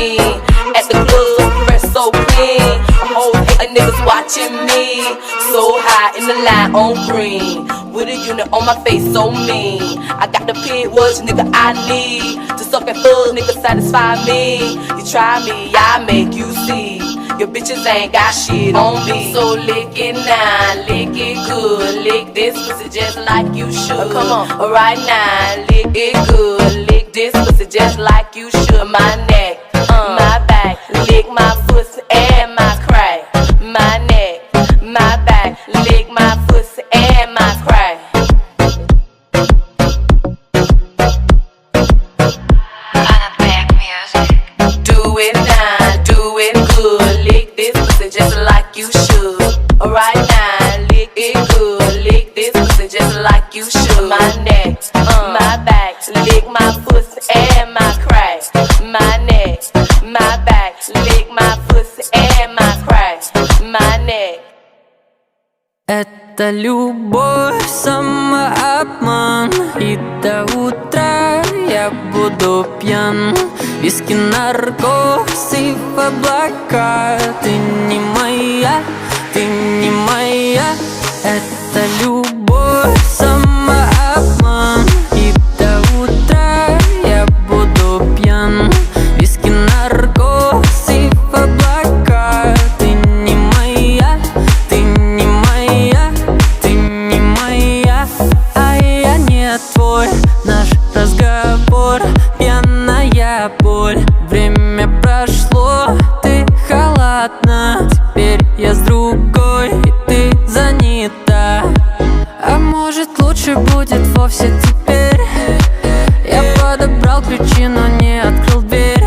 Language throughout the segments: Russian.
mean. At the club, fresh so clean. A whole hate of niggas watching me. So high in the line on green. With a unit on my face so mean. I got the pig, which nigga I need. To suck and fuck, nigga satisfy me. You try me, I make you see. Your bitches ain't got shit on me. So lick it now, lick it good. Lick this pussy just like you should. Come on, right now, lick it good. Lick this pussy just like you should. My neck, my back, lick my pussy and my crack. My neck, my back, lick my pussy and my crack. Can't back music. Do it now, do it good. Lick this pussy just like you should. Right now, lick it good. Lick this pussy just like you should. My neck, my back, lick my pussy and my crack. My neck, my back, lick my pussy and my crack. My neck. Это любовь, самообман. И до утра я буду пьян. Виски, наркоз и в облака. Ты не моя, ты не моя. Это любовь, самообман. И до утра я буду пьян. Виски, наркоз и в облака. Ты не моя, ты не моя, ты не моя. А я не твой. Наш разговор, пьяная боль. Время прошло, ты халатна. Теперь я с другой, и ты занята. А может лучше будет вовсе теперь. Я подобрал ключи, но не открыл дверь.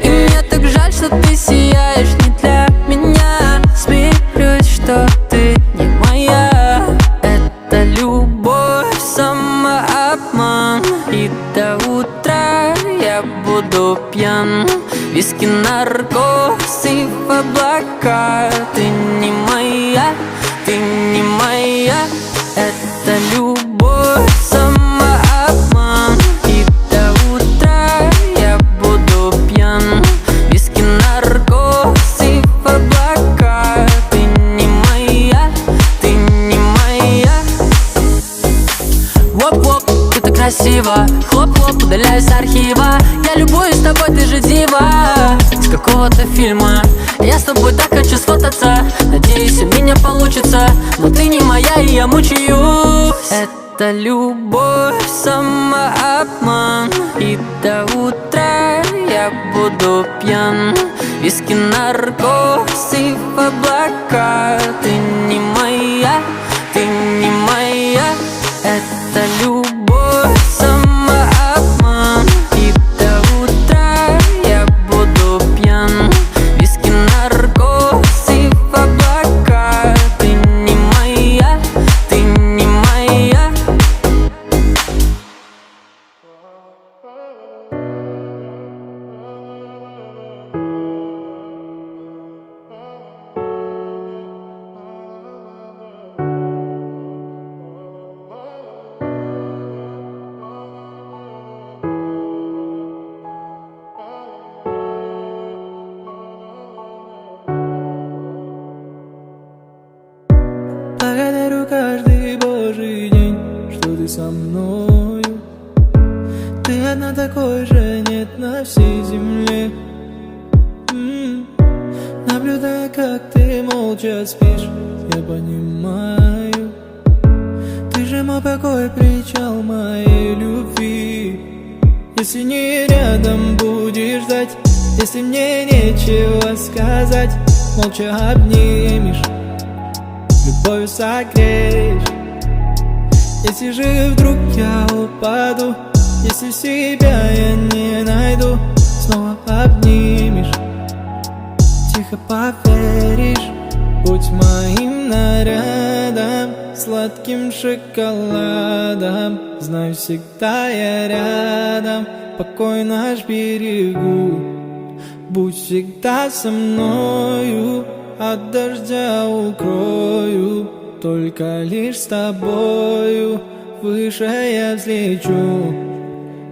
И мне так жаль, что ты сияешь не для меня. Смирюсь, что ты не моя. Это любовь, самообман. И до утра я буду пьян. Виски, наркоз и в облака. Ты не моя, ты не моя. Это любовь, самообман. И до утра я буду пьян. Виски, наркоз и в облака. Ты не моя, ты не моя. Воп-воп, ты так красиво. Хлоп-хлоп, удаляюсь с архива. Я любуюсь тобой, ты же дива. С какого-то фильма. Я с тобой так хочу сфотаться. Надеюсь, у меня получится. Но ты не моя, и я мучаюсь. Это любовь, самообман. И до утра я буду пьян. Виски, наркоз и в облака. Ты не моя, ты не моя. Это любовь, самообман. И до утра я буду пьян. Виски, наркоз и в облака. Ты не моя, ты не моя. Благодарю каждый божий день, что ты со мною. Ты одна, такой же нет на всей земле. Наблюдая, как ты молча спишь, я понимаю. Ты же мой покой, причал моей любви. Если не рядом будешь ждать, если мне нечего сказать, молча обнимешь, любовью согреешь. Если же вдруг я упаду, если себя я не найду, снова обнимешь, тихо поверишь. Будь моим нарядом, сладким шоколадом. Знаю, всегда я рядом, покой наш берегу. Будь всегда со мною, от дождя укрою. Только лишь с тобою выше я взлечу.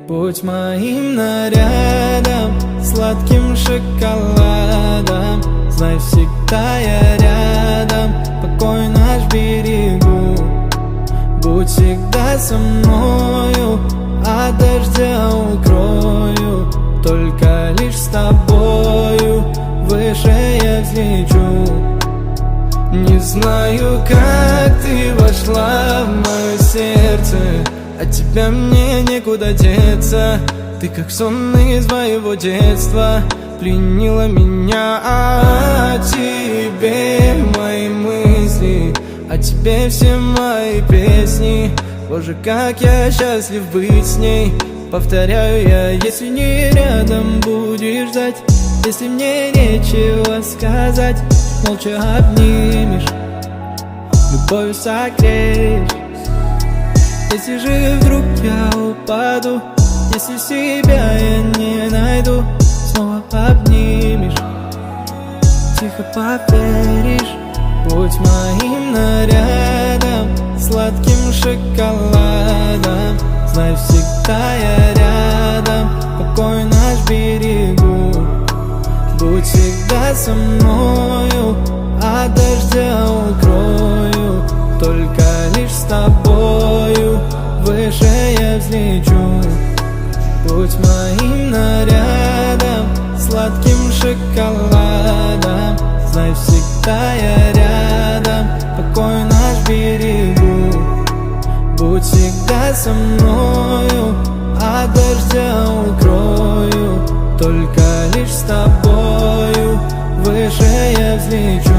Будь моим нарядом, сладким шоколадом. Знай, всегда я рядом, покой наш берегу. Будь всегда со мною, от дождя укрою. Только лишь с тобою выше я взлечу. Не знаю, как ты вошла в мое сердце, от тебя мне некуда деться. Ты как сон из моего детства, пленила меня. О тебе мои мысли, о тебе все мои песни. Боже, как я счастлив быть с ней. Повторяю я, если не рядом будешь ждать, если мне нечего сказать, молча обнимешь, любовью согреешь. Если же вдруг я упаду, если себя я не найду, снова обнимешь, тихо поверишь. Будь моим нарядом, сладким шоколадом. Знай, всегда я рядом, покой наш берегу. Будь всегда со мною, от дождя укрою. Только лишь с тобою выше я взлечу. Будь моим нарядом, сладким шоколадом. Знай, всегда я рядом, покой наш берегу. Будь всегда со мною, от дождя укрою. Только лишь с тобою выше я взлечу.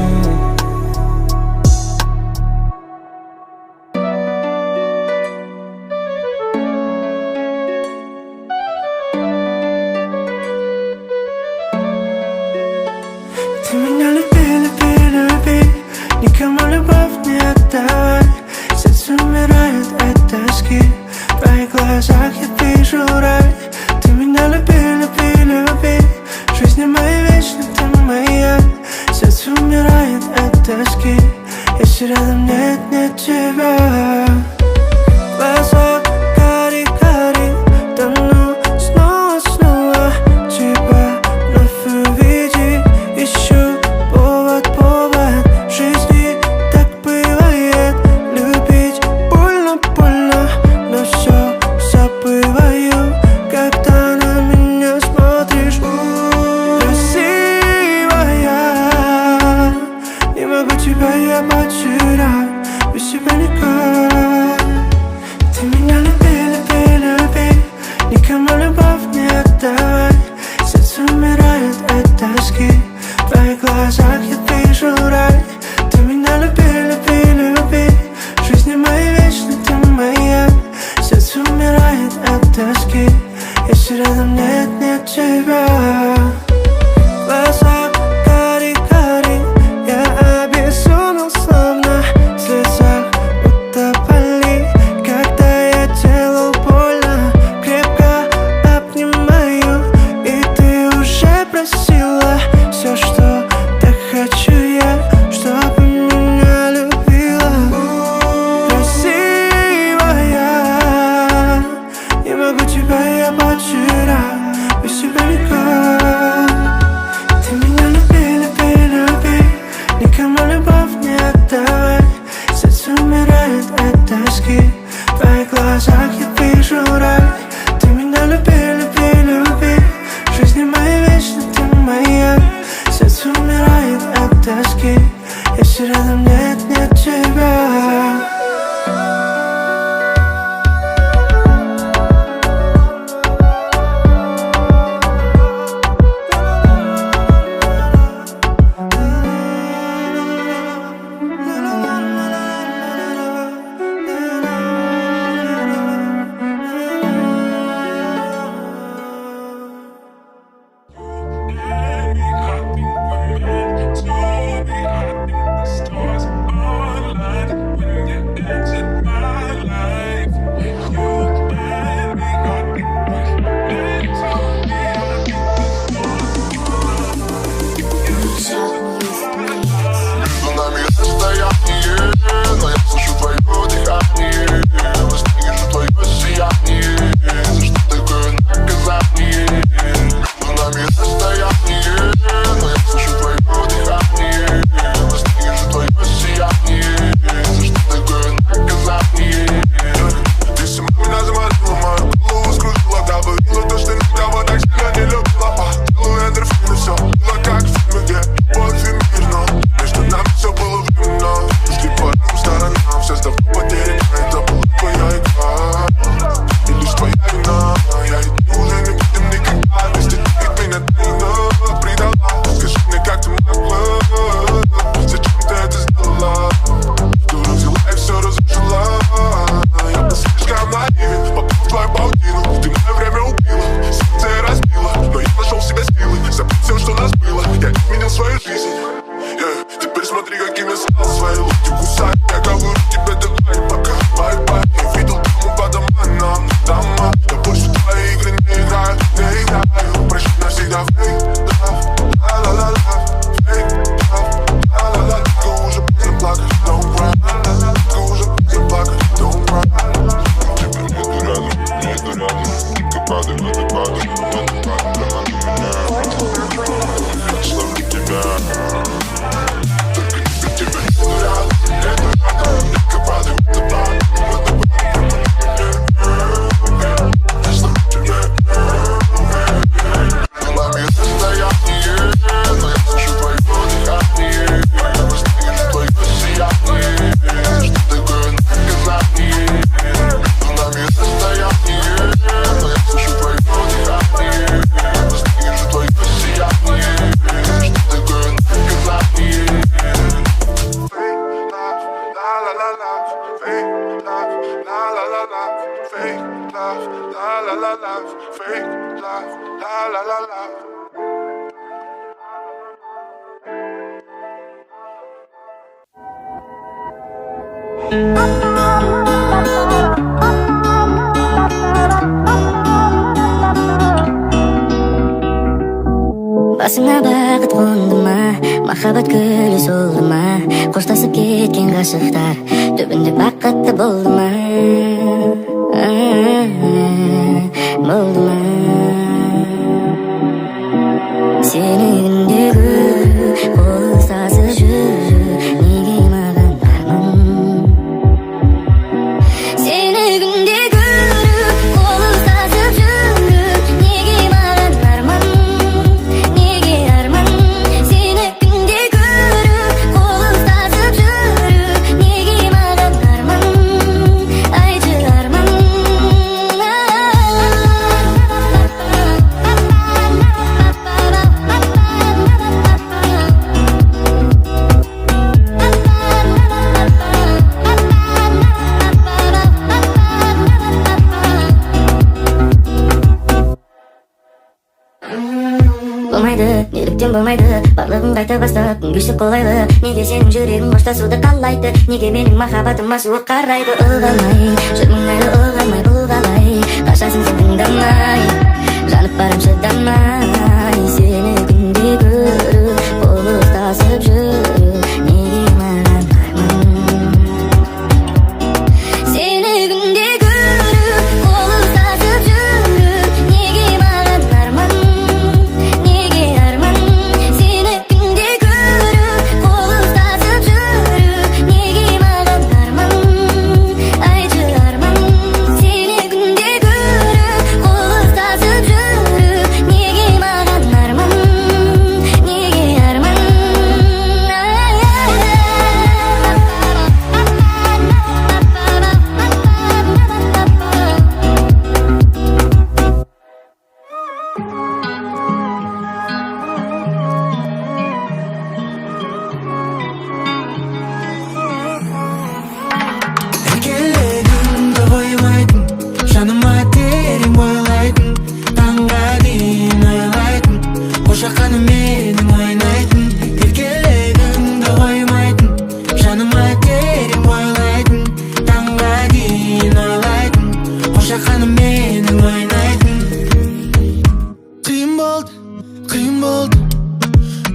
Ты меня люби, люби, люби, никому любовь не отдавай. Сердце умирает от тоски, в твоих глазах я вижу рай. Ты меня люби, люби, люби, в жизни моей вечно ты моя. Сердце умирает от тоски, если рядом нет тебя. Глаза кари-кари, тону снова тебя вновь увидеть. Ищу повод, в жизни так бывает. Любить больно, но все забываю, когда на меня смотришь. Красивая, не могу тебя я потерять, без тебя никак. Ты меня люби, люби, люби, никому любовь не отдавай. Сердце умирает от тоски, в твоих глазах я вижу рай. Ты меня люби, люби, люби, в жизни моей вечно ты моя. Сердце умирает от тоски, если рядом нет тебя. Глаза кари-кари, я обезумел, словно в слезах утопали. Когда я делал больно, крепко обнимаю. И ты уже просила все, что так хочу я, чтобы меня любила. Красивая, не могу тебя я потерять, без тебя никак. Басыңа бақыт қонды ма, махаббат гүлі солды ма, қоштасып кеткен ғашықтар түбінде бақытты болды ма, болды ма? Сені күнде көріп, қол ұстасып жүріп, неге маған арман? Сені күнде көріп, қол ұстасып жүріп, неге маған арман? Неге арман? Сені күнде көріп, қол ұстасып жүріп, неге маған арман? Айтшы арман. Болмайды, неліктен болмайды, барлығын қайта бастап күн кешіп қолайлы. Неге сенің жүрегің қоштасуды қалайды, неге менің махаббатыма суық қарайды? Ұлғамай, жүрмін айлы ұлғамай, бұл қалай? Қашасың сен тыңдамай, жанып барам шыдамай. Сені күнде көріп, қол ұстасып жүріп, неге маған арман? Сені күнде көріп, қол ұстасып жүріп, неге маған арман? Неге арман? Сені күнде көріп, қол ұстасып жүріп, неге маған арман? Айтшы арман. Сені күнде көріп, қол ұстасып жүріп, неге маған арман? Неге арман? Еркелігіңді қоймайтын, жаныма терең бойлайтын, таңға дейін ойлайтын, қошақаны менің ойнайтын. Еркелігіңді қоймайтын, жаныма терең бойлайтын, таңға дейін ойлайтын, қошақаны менің ойнайтын. Қиын болды,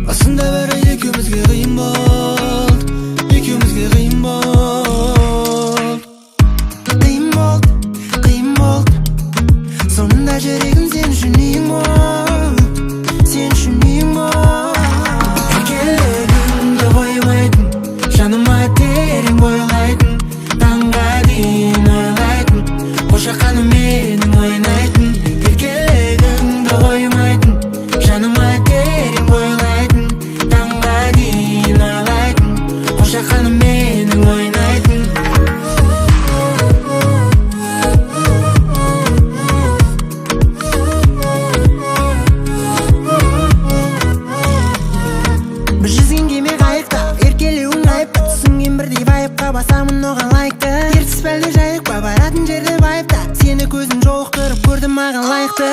басында бәрі екеумізге қиын болды, екеумізге қиын болды. Қиын болды, соңында жүрегім сен үшін ең болды, сен үшін ең болды. Еркелігіңді қоймайтын, жаныма терең бойлайтын, таңға дейін ойлайтын, қошақаны менің ойнайтын. Еркелігіңді қоймайтын, жаныма терең бойлайтын, таңға дейін ойлайтын, қошақаны менің ойнайтын. Біз жүзген кеме қайықта, еркелеуің айыпты, түсінген бірдей вайыпқа басамын оған лайықты. Ертіс пәлде жайық па, баратын жерде байыпта, сені көзім жолықтырып көрдім маған лайықты.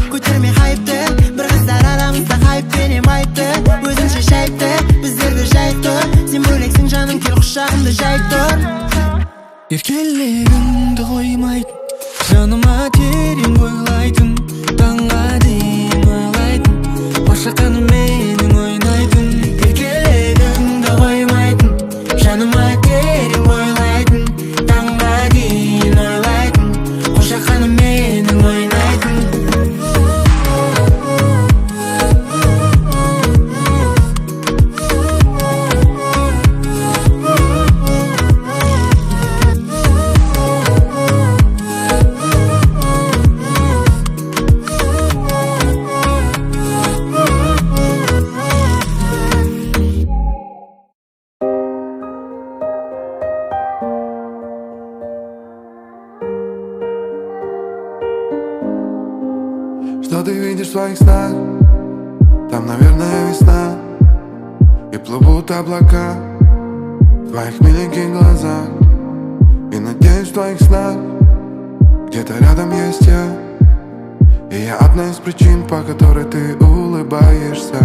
Көтерме хайыпты, бір қыздар арамызда хайыппенен байыпты. Өзінше шайыпты, біздерді жайып тұр, сен бөлексің жаным, кел құшағымды жайып тұр. Еркелігіңді қоймайтын, жаныма терең бойлайтын, таңға дейін ойлайтын, қошақаны менің ойнайтын. Еркелігіңді қоймайтын, жаныма терең бойлайтын, таңға дейін ойлайтын, қошақаны менің ойнайтын. Что ты видишь в своих снах? Там, наверное, весна, и плывут облака в твоих миленьких глазах. И надеюсь, в твоих снах где-то рядом есть я, И я одна из причин, по которой ты улыбаешься.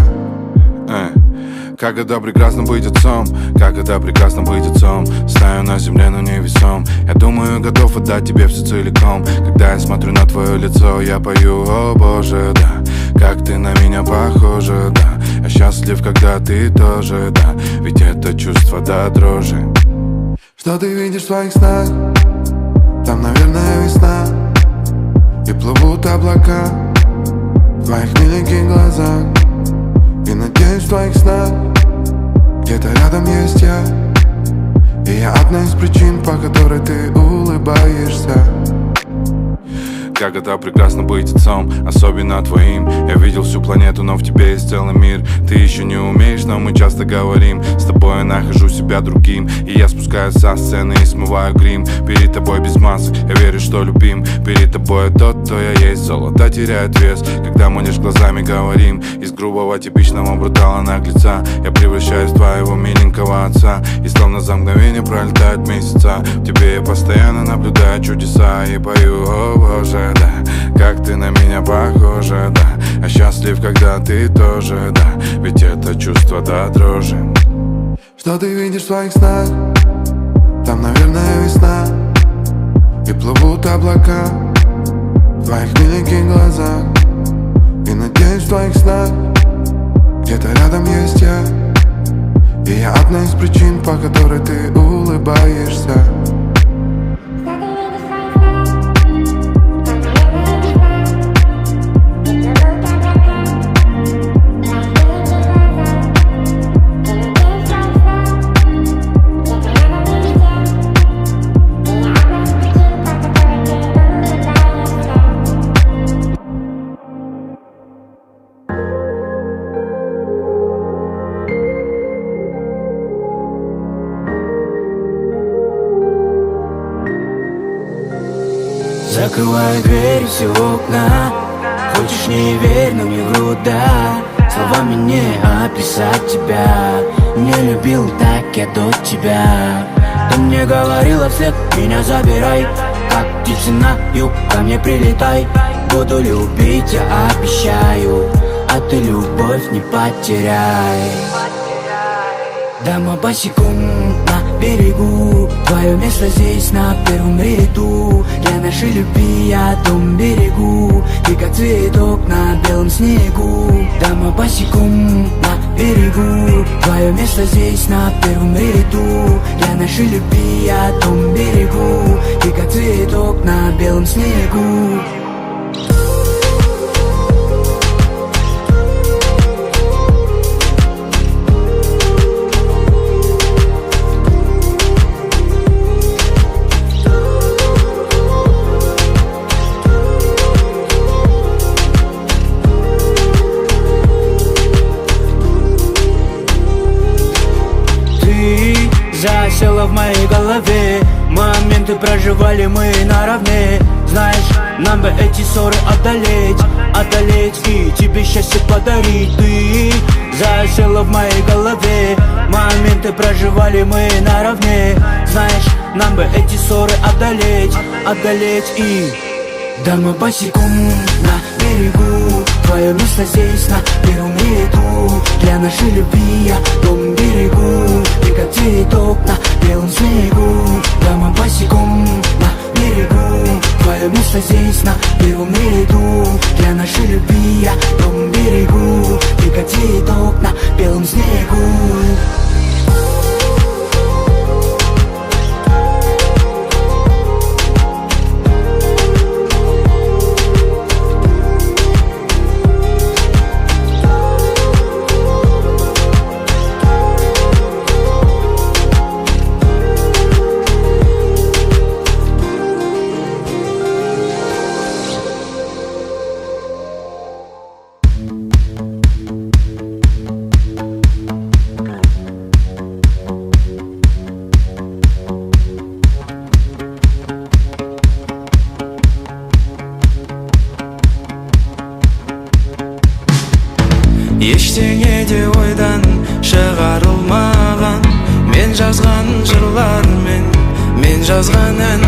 Как это прекрасно быть отцом, как это прекрасно быть отцом. Стою на земле, но невесом. Я думаю, готов отдать тебе все целиком. Когда я смотрю на твое лицо, я пою: о боже, да, как ты на меня похожа, да. Я счастлив, когда ты тоже, да, ведь это чувство до дрожи. Что ты видишь в своих снах? Там, наверное, весна. И плывут облака в твоих миленьких глазах. И надеюсь, в твоих снах где-то рядом есть я. И я одна из причин, по которой ты улыбаешься. Как это прекрасно быть отцом, особенно твоим. Я видел всю планету, но в тебе есть целый мир. Ты еще не умеешь, но мы часто говорим. С тобой я нахожу себя другим. И я спускаюсь со сцены и смываю грим. Перед тобой без масок, я верю, что любим. Перед тобой тот, кто я есть. Золото теряет вес, когда мы лишь глазами говорим. Из грубого типичного брутала наглеца я превращаюсь в твоего миленького отца. И словно за мгновение пролетают месяца. В тебе я постоянно наблюдаю чудеса. И пою: о боже, да, как ты на меня похожа, да. Я счастлив, когда ты тоже, да, ведь это чувство до дрожи. Что ты видишь в своих снах? Там, наверное, весна. И плывут облака в твоих миленьких глазах. И надеюсь, в твоих снах где-то рядом есть я. И я одна из причин, по которой ты улыбаешься. Закрываю дверь, все окна. Хочешь, не верь, но мне груда. Словами не описать тебя. Не любил так я до тебя. Ты мне говорила вслед: меня забирай. Как птицы на юг, ко мне прилетай. Буду любить, я обещаю. А ты любовь не потеряй. Дома босиком на берегу. Твое место здесь на первом ряду. Для нашей любви я дом берегу. Ты как цветок на белом снегу. Дома босиком на берегу. Твое место здесь на первом ряду. Для нашей любви я дом берегу. Ты как цветок на белом снегу. Засела в моей голове. Моменты проживали мы наравне. Знаешь, нам бы эти ссоры одолеть. Одолеть и тебе счастье подарить. Ты засела в моей голове. Моменты проживали мы наравне. Знаешь, нам бы эти ссоры одолеть. Одолеть и дома босиком на берегу. Твое место здесь на первом ряду. Для нашей любви я дом берегу. Ты как цветок на белом снегу. Дома босиком на берегу. Твое место здесь на первом ряду. Для нашей любви я дом берегу. Ты как цветок на белом снегу. Ештеңе де ойдан шығарылмаған. Мен жазған жырлар мен жазған ән.